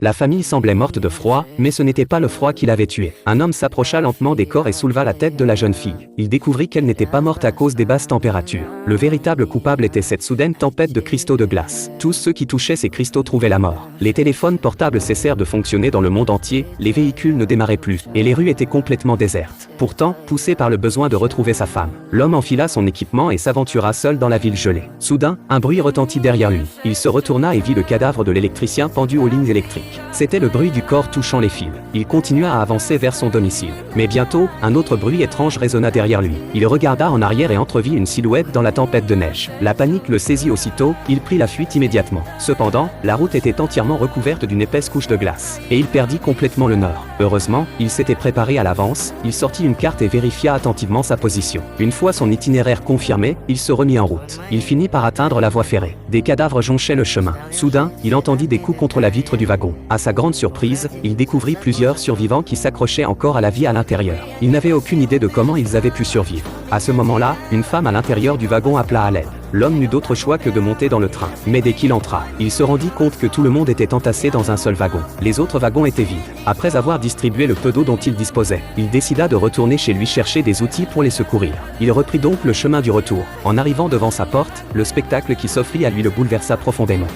La famille semblait morte de froid, mais ce n'était pas le froid qui l'avait tuée. Un homme s'approcha lentement des corps et souleva la tête de la jeune fille. Il découvrit qu'elle n'était pas morte à cause des basses températures. Le véritable coupable était cette soudaine tempête de cristaux de glace. Tous ceux qui touchaient ces cristaux trouvaient la mort. Les téléphones portables cessèrent de fonctionner dans le monde entier, les véhicules ne démarraient plus, et les rues étaient complètement désertes. Pourtant, poussé par le besoin de retrouver sa femme, l'homme enfila son équipement et s'aventura seul dans la ville gelée. Soudain, un bruit retentit derrière lui. Il se retourna et vit le cadavre de l'électricien pendu aux lignes électriques. C'était le bruit du corps touchant les fils. Il continua à avancer vers son domicile. Mais bientôt, un autre bruit étrange résonna derrière lui. Il regarda en arrière et entrevit une silhouette dans la tempête de neige. La panique le saisit aussitôt, il prit la fuite immédiatement. Cependant, la route était entièrement recouverte d'une épaisse couche de glace, et il perdit complètement le nord. Heureusement, il s'était préparé à l'avance, il sortit une carte et vérifia attentivement sa position. Une fois son itinéraire confirmé, il se remit en route. Il finit par atteindre la voie ferrée. Des cadavres jonchaient le chemin. Soudain, il entendit des coups contre la vitre du wagon. À sa grande surprise, il découvrit plusieurs survivants qui s'accrochaient encore à la vie à l'intérieur. Il n'avait aucune idée de comment ils avaient pu survivre. À ce moment-là, une femme à l'intérieur du wagon appela à l'aide. L'homme n'eut d'autre choix que de monter dans le train. Mais dès qu'il entra, il se rendit compte que tout le monde était entassé dans un seul wagon. Les autres wagons étaient vides. Après avoir distribué le peu d'eau dont il disposait, il décida de retourner chez lui chercher des outils pour les secourir. Il reprit donc le chemin du retour. En arrivant devant sa porte, le spectacle qui s'offrit à lui le bouleversa profondément.